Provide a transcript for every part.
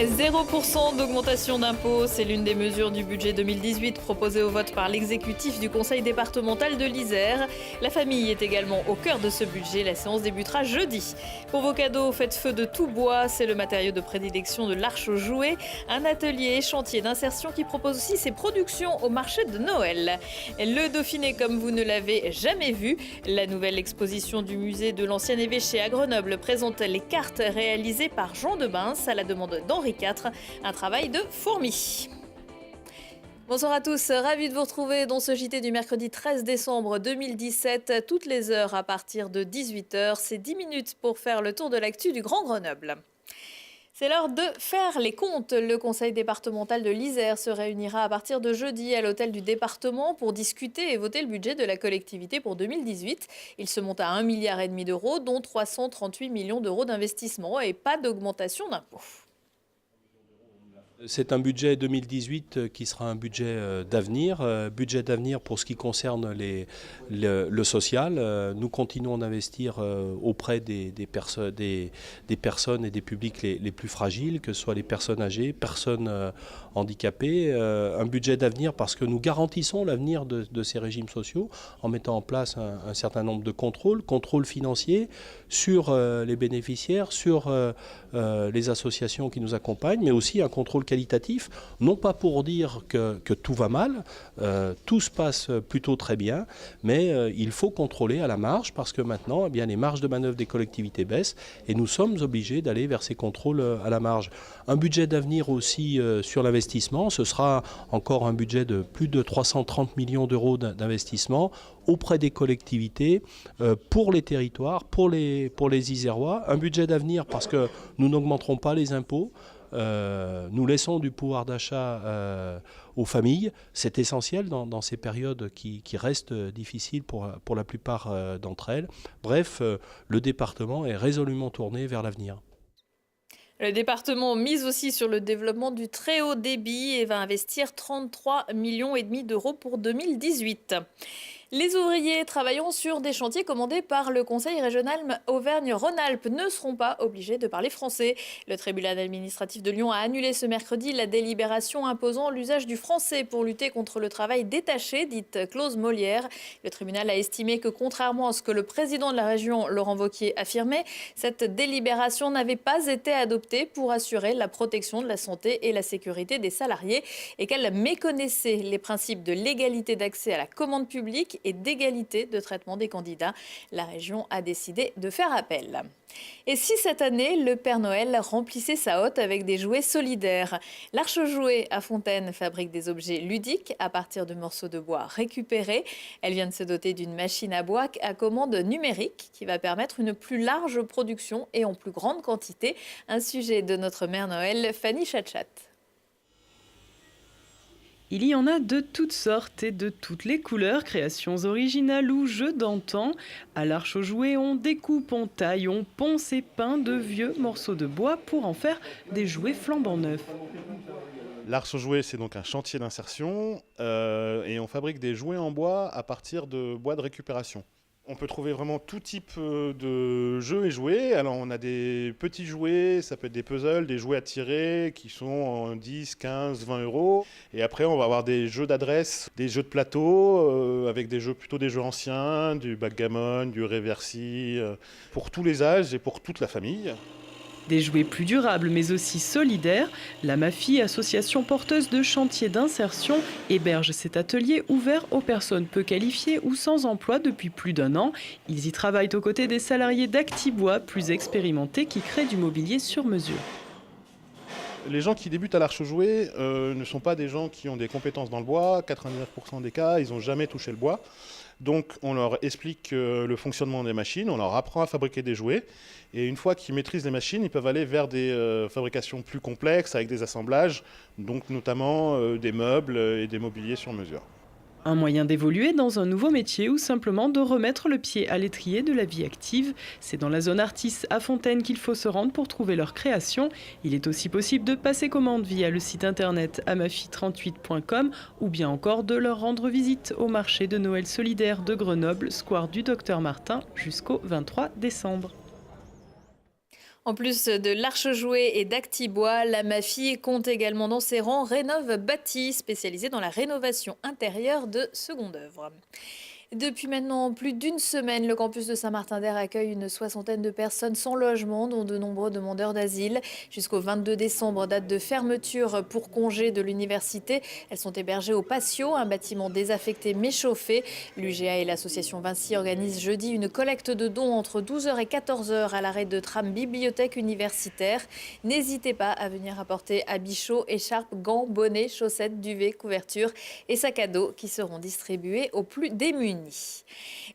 0% d'augmentation d'impôts, c'est l'une des mesures du budget 2018 proposée au vote par l'exécutif du conseil départemental de l'Isère. La famille est également au cœur de ce budget. La séance débutera jeudi. Pour vos cadeaux, faites feu de tout bois. C'est le matériau de prédilection de l'Arche aux Jouets, un atelier et chantier d'insertion qui propose aussi ses productions au marché de Noël. Le Dauphiné comme vous ne l'avez jamais vu. La nouvelle exposition du musée de l'ancien évêché à Grenoble présente les cartes réalisées par Jean de Bains à la demande d'Henri IV, un travail de fourmi. Bonsoir à tous, ravi de vous retrouver dans ce JT du mercredi 13 décembre 2017, toutes les heures à partir de 18h, c'est 10 minutes pour faire le tour de l'actu du Grand Grenoble. C'est l'heure de faire les comptes. Le conseil départemental de l'Isère se réunira à partir de jeudi à l'hôtel du département pour discuter et voter le budget de la collectivité pour 2018. Il se monte à 1,5 milliard d'euros, dont 338 millions d'euros d'investissement et pas d'augmentation d'impôts. C'est un budget 2018 qui sera un budget d'avenir pour ce qui concerne le social. Nous continuons d'investir auprès des personnes et des publics les plus fragiles, que ce soit les personnes âgées, personnes handicapées. Un budget d'avenir parce que nous garantissons l'avenir de ces régimes sociaux en mettant en place un certain nombre de contrôles financiers sur les bénéficiaires, sur les associations qui nous accompagnent, mais aussi un contrôle qualitatif, non pas pour dire que tout va mal, tout se passe plutôt très bien, mais il faut contrôler à la marge parce que maintenant, eh bien, les marges de manœuvre des collectivités baissent et nous sommes obligés d'aller vers ces contrôles à la marge. Un budget d'avenir aussi sur l'investissement, ce sera encore un budget de plus de 330 millions d'euros d'investissement auprès des collectivités, pour les territoires, pour les Isérois. Un budget d'avenir parce que nous n'augmenterons pas les impôts. Nous laissons du pouvoir d'achat aux familles. C'est essentiel dans ces périodes qui restent difficiles pour la plupart d'entre elles. Bref, le département est résolument tourné vers l'avenir. Le département mise aussi sur le développement du très haut débit et va investir 33,5 millions d'euros pour 2018. Les ouvriers travaillant sur des chantiers commandés par le Conseil régional Auvergne-Rhône-Alpes ne seront pas obligés de parler français. Le tribunal administratif de Lyon a annulé ce mercredi la délibération imposant l'usage du français pour lutter contre le travail détaché, dite clause Molière. Le tribunal a estimé que, contrairement à ce que le président de la région, Laurent Wauquiez, affirmait, cette délibération n'avait pas été adoptée pour assurer la protection de la santé et la sécurité des salariés et qu'elle méconnaissait les principes de l'égalité d'accès à la commande publique et d'égalité de traitement des candidats. La région a décidé de faire appel. Et si cette année, le Père Noël remplissait sa hotte avec des jouets solidaires? L'Arche aux Jouets à Fontaine fabrique des objets ludiques à partir de morceaux de bois récupérés. Elle vient de se doter d'une machine à bois à commande numérique qui va permettre une plus large production et en plus grande quantité. Un sujet de notre Mère Noël, Fanny Chatchat. Il y en a de toutes sortes et de toutes les couleurs, créations originales ou jeux d'antan. À l'Arche aux Jouets, on découpe, on taille, on ponce et peint de vieux morceaux de bois pour en faire des jouets flambant neufs. L'Arche aux Jouets, c'est donc un chantier d'insertion et on fabrique des jouets en bois à partir de bois de récupération. On peut trouver vraiment tout type de jeux et jouets. Alors on a des petits jouets, ça peut être des puzzles, des jouets à tirer qui sont en 10, 15, 20 euros. Et après on va avoir des jeux d'adresse, des jeux de plateau, avec plutôt des jeux anciens, du backgammon, du réversi, pour tous les âges et pour toute la famille. Des jouets plus durables mais aussi solidaires, la MAFI, association porteuse de chantiers d'insertion, héberge cet atelier ouvert aux personnes peu qualifiées ou sans emploi depuis plus d'1 an. Ils y travaillent aux côtés des salariés d'Actibois, plus expérimentés, qui créent du mobilier sur mesure. Les gens qui débutent à l'Arche aux Jouets ne sont pas des gens qui ont des compétences dans le bois. 99% des cas, ils n'ont jamais touché le bois. Donc on leur explique le fonctionnement des machines, on leur apprend à fabriquer des jouets. Et une fois qu'ils maîtrisent les machines, ils peuvent aller vers des fabrications plus complexes avec des assemblages, donc notamment des meubles et des mobiliers sur mesure. Un moyen d'évoluer dans un nouveau métier ou simplement de remettre le pied à l'étrier de la vie active. C'est dans la zone Artis à Fontaine qu'il faut se rendre pour trouver leur création. Il est aussi possible de passer commande via le site internet amafi38.com ou bien encore de leur rendre visite au marché de Noël solidaire de Grenoble, square du Docteur Martin, jusqu'au 23 décembre. En plus de l'Arche-Jouet et d'Actibois, la Mafie compte également dans ses rangs Rénov Bâti, spécialisée dans la rénovation intérieure de seconde œuvre. Depuis maintenant plus d'une semaine, le campus de Saint-Martin-d'Air accueille une soixantaine de personnes sans logement, dont de nombreux demandeurs d'asile. Jusqu'au 22 décembre, date de fermeture pour congé de l'université. Elles sont hébergées au Patio, un bâtiment désaffecté mais chauffé. L'UGA et l'association Vinci organisent jeudi une collecte de dons entre 12h et 14h à l'arrêt de tram bibliothèque universitaire. N'hésitez pas à venir apporter habits chauds, écharpes, gants, bonnets, chaussettes, duvets, couvertures et sacs à dos qui seront distribués aux plus démunis.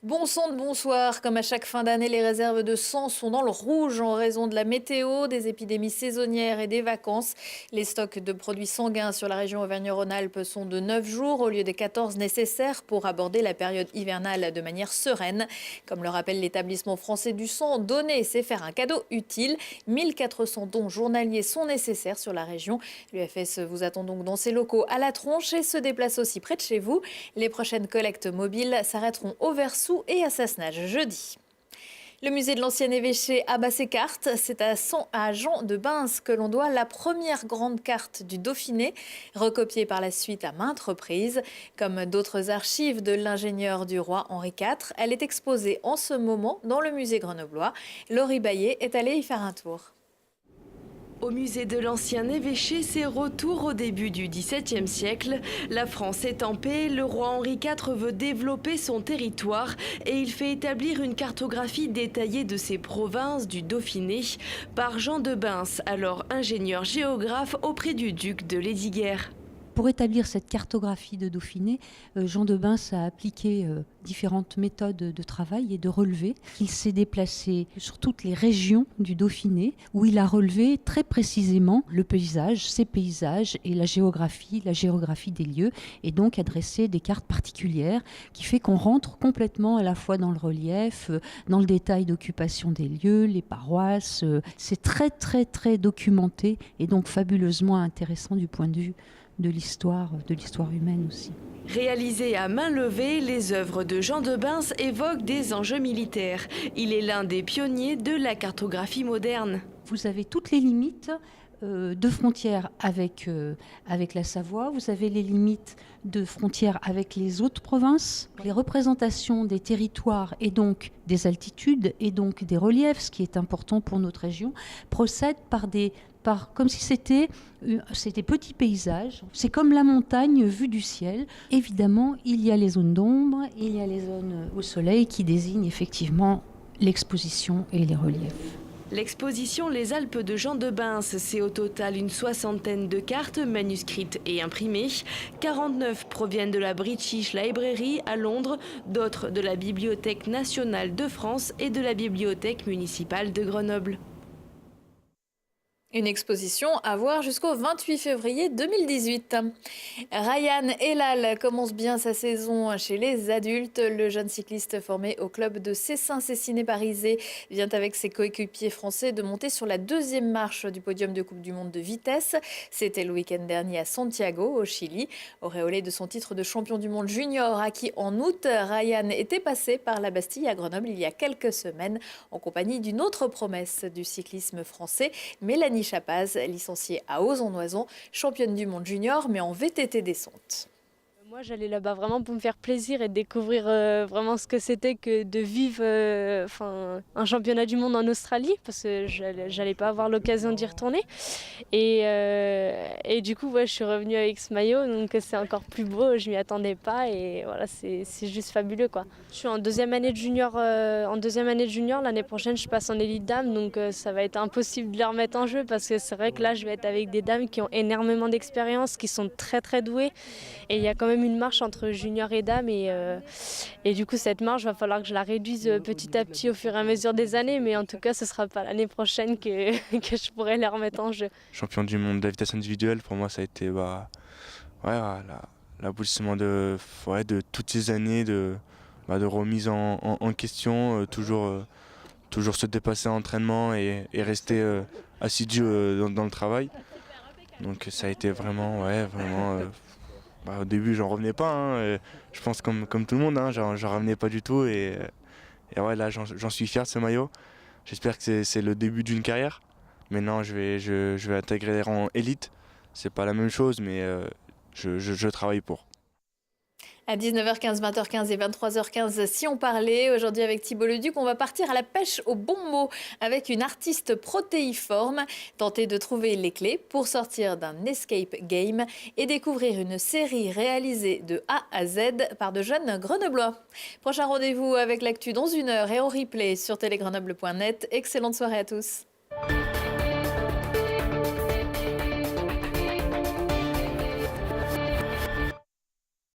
Bon sang de bonsoir, comme à chaque fin d'année, les réserves de sang sont dans le rouge en raison de la météo, des épidémies saisonnières et des vacances. Les stocks de produits sanguins sur la région Auvergne-Rhône-Alpes sont de 9 jours au lieu des 14 nécessaires pour aborder la période hivernale de manière sereine. Comme le rappelle l'établissement français du sang, donner, c'est faire un cadeau utile. 1400 dons journaliers sont nécessaires sur la région. L'UFS vous attend donc dans ses locaux à la Tronche et se déplace aussi près de chez vous. Les prochaines collectes mobiles s'arrêteront au Versou et à Sassenage jeudi. Le musée de l'ancien évêché abat ses cartes. C'est à Jean de Bins que l'on doit la première grande carte du Dauphiné, recopiée par la suite à maintes reprises. Comme d'autres archives de l'ingénieur du roi Henri IV, elle est exposée en ce moment dans le musée grenoblois. Laurie Baillet est allée y faire un tour. Au musée de l'ancien évêché, c'est retour au début du XVIIe siècle. La France est en paix, le roi Henri IV veut développer son territoire et il fait établir une cartographie détaillée de ses provinces du Dauphiné par Jean de Bins, alors ingénieur géographe auprès du duc de Lesdiguières. Pour établir cette cartographie de Dauphiné, Jean de Bins a appliqué différentes méthodes de travail et de relevé. Il s'est déplacé sur toutes les régions du Dauphiné où il a relevé très précisément le paysage, ses paysages et la géographie des lieux, et donc a dressé des cartes particulières qui fait qu'on rentre complètement à la fois dans le relief, dans le détail d'occupation des lieux, les paroisses. C'est très très très documenté et donc fabuleusement intéressant du point de vue de l'histoire humaine aussi. Réalisées à main levée, les œuvres de Jean de Bins évoquent des enjeux militaires. Il est l'un des pionniers de la cartographie moderne. Vous avez toutes les limites de frontières avec la Savoie, vous avez les limites de frontières avec les autres provinces, les représentations des territoires et donc des altitudes et donc des reliefs, ce qui est important pour notre région, procèdent comme si c'était petits paysages. C'est comme la montagne vue du ciel. Évidemment, il y a les zones d'ombre, il y a les zones au soleil qui désignent effectivement l'exposition et les reliefs. L'exposition Les Alpes de Jean de Bins, c'est au total une soixantaine de cartes manuscrites et imprimées. 49 proviennent de la British Library à Londres, d'autres de la Bibliothèque nationale de France et de la Bibliothèque municipale de Grenoble. Une exposition à voir jusqu'au 28 février 2018. Ryan Elal commence bien sa saison chez les adultes. Le jeune cycliste formé au club de Cessin-Cessiné-Parisé vient avec ses coéquipiers français de monter sur la deuxième marche du podium de Coupe du Monde de vitesse. C'était le week-end dernier à Santiago, au Chili. Auréolé de son titre de champion du monde junior acquis en août, Ryan était passé par la Bastille à Grenoble il y a quelques semaines en compagnie d'une autre promesse du cyclisme français, Mélanie Chapaz, licenciée à Ozon-Noison, championne du monde junior, mais en VTT descente. Moi, j'allais là-bas vraiment pour me faire plaisir et découvrir vraiment ce que c'était que de vivre un championnat du monde en Australie, parce que j'allais pas avoir l'occasion d'y retourner. Et du coup, je suis revenue avec ce maillot, donc c'est encore plus beau, je m'y attendais pas et voilà, c'est juste fabuleux, quoi. Je suis en deuxième année de junior, l'année prochaine je passe en élite dame, donc ça va être impossible de les remettre en jeu parce que c'est vrai que là je vais être avec des dames qui ont énormément d'expérience, qui sont très très douées, et il y a quand même une marche entre junior et dame et du coup cette marche va falloir que je la réduise petit à petit au fur et à mesure des années, mais en tout cas ce sera pas l'année prochaine que je pourrai les remettre en jeu. Champion du monde de la vitesse individuelle, pour moi ça a été l'aboutissement de toutes ces années de remise en question, toujours se dépasser en entraînement et rester assidu dans le travail. Donc ça a été vraiment au début, j'en revenais pas. Je pense comme tout le monde, j'en revenais pas du tout. Et là, j'en suis fier de ce maillot. j'espère que c'est le début d'une carrière. Maintenant, je vais intégrer les rangs élite. C'est pas la même chose, mais je travaille pour. À 19h15, 20h15 et 23h15, si on parlait aujourd'hui avec Thibault Leduc, on va partir à la pêche au bon mot avec une artiste protéiforme, tenter de trouver les clés pour sortir d'un escape game et découvrir une série réalisée de A à Z par de jeunes grenoblois. Prochain rendez-vous avec l'actu dans 1 heure et en replay sur télégrenoble.net. Excellente soirée à tous.